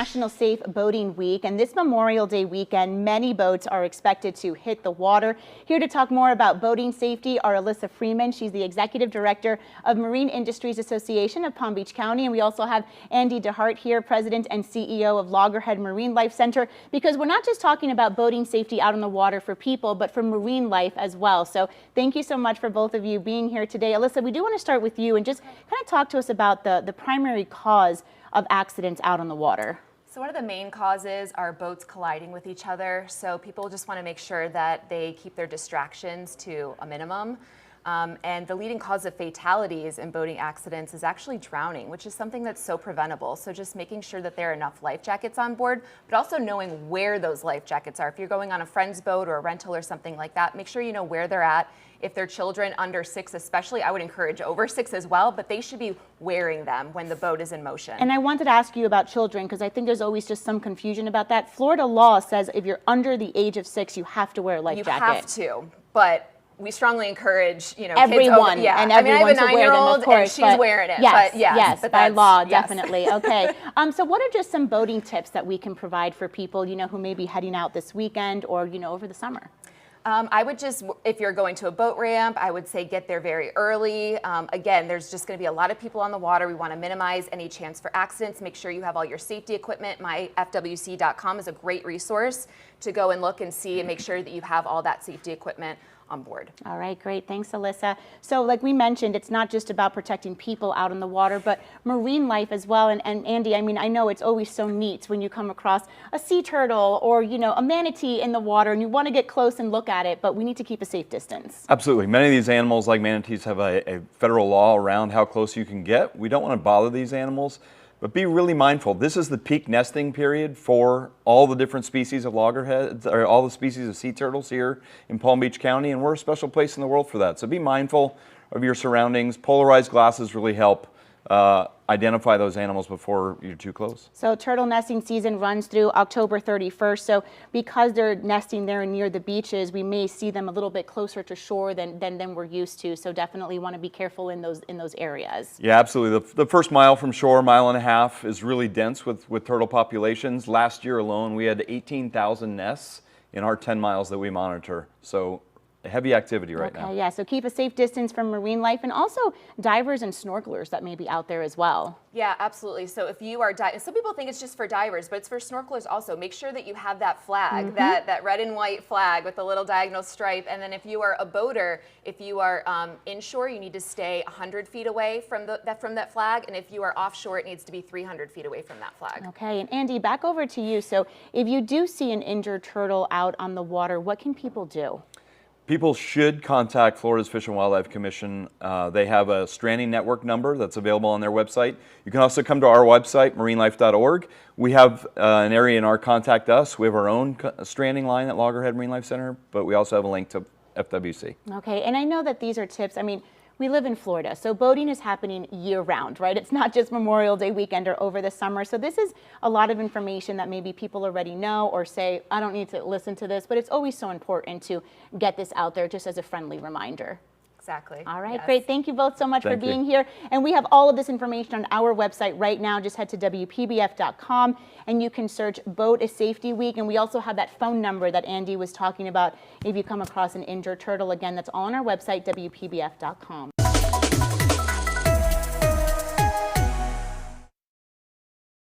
National Safe Boating Week, and this Memorial Day weekend, many boats are expected to hit the water. Here to talk more about boating safety are Alyssa Freeman. She's the Executive Director of Marine Industries Association of Palm Beach County, and we also have Andy DeHart here, President and CEO of Loggerhead Marine Life Center, because we're not just talking about boating safety out on the water for people, but for marine life as well. So thank you so much for both of you being here today. Alyssa, we do want to start with you and just kind of talk to us about the primary cause of accidents out on the water. So one of the main causes are boats colliding with each other. So people just want to make sure that they keep their distractions to a minimum. And the leading cause of fatalities in boating accidents is actually drowning, which is something that's so preventable. So just making sure that there are enough life jackets on board, but also knowing where those life jackets are. If you're going on a friend's boat or a rental or something like that, make sure you know where they're at. If they're children under 6 especially, I would encourage over 6 as well, but they should be wearing them when the boat is in motion. And I wanted to ask you about children because I think there's always just some confusion about that. Florida law says if you're under the age of 6, you have to wear a life jacket. You have to, but we strongly encourage, everyone, kids over, and everyone I have a to wear them, of course, and she's wearing it. Yes, but yes, but by law, yes. definitely. Okay. So what are just some boating tips that we can provide for people, who may be heading out this weekend or, over the summer? I would just, if you're going to a boat ramp, I would say get there very early. Again, there's just going to be a lot of people on the water. We want to minimize any chance for accidents. Make sure you have all your safety equipment. myfwc.com is a great resource to go and look and see and make sure that you have all that safety equipment on board. All right, great. Thanks, Alyssa. So like we mentioned, it's not just about protecting people out in the water, but marine life as well. And Andy, I know it's always so neat when you come across a sea turtle or, a manatee in the water and you want to get close and look at it, but we need to keep a safe distance. Absolutely. Many of these animals, like manatees, have a federal law around how close you can get. We don't want to bother these animals, but be really mindful. This is the peak nesting period for all the different species of loggerheads, or all the species of sea turtles here in Palm Beach County, and we're a special place in the world for that. So be mindful of your surroundings. Polarized glasses really help identify those animals before you're too close. So turtle nesting season runs through October 31st. So because they're nesting there near the beaches, we may see them a little bit closer to shore than we're used to. So definitely want to be careful in those areas. Yeah, absolutely. The first mile from shore, mile and a half, is really dense with turtle populations. Last year alone, we had 18,000 nests in our 10 miles that we monitor. So heavy activity right now. Okay, yeah, so keep a safe distance from marine life and also divers and snorkelers that may be out there as well. Yeah, absolutely. So if you are some people think it's just for divers, but it's for snorkelers also. Make sure that you have that flag, that red and white flag with the little diagonal stripe. And then if you are a boater, if you are inshore, you need to stay 100 feet away from that flag. And if you are offshore, it needs to be 300 feet away from that flag. Okay, and Andy, back over to you. So if you do see an injured turtle out on the water, what can people do? People should contact Florida's Fish and Wildlife Commission. They have a stranding network number that's available on their website. You can also come to our website, marinelife.org. We have an area in our Contact Us. We have our own stranding line at Loggerhead Marine Life Center, but we also have a link to FWC. Okay, and I know that these are tips. We live in Florida, so boating is happening year-round, right? It's not just Memorial Day weekend or over the summer. So this is a lot of information that maybe people already know or say, I don't need to listen to this, but it's always so important to get this out there just as a friendly reminder. Exactly. All right, yes. Great. Thank you both so much for being here. And we have all of this information on our website right now. Just head to WPBF.com and you can search Boat Safety Week. And we also have that phone number that Andy was talking about if you come across an injured turtle. Again, that's all on our website, WPBF.com.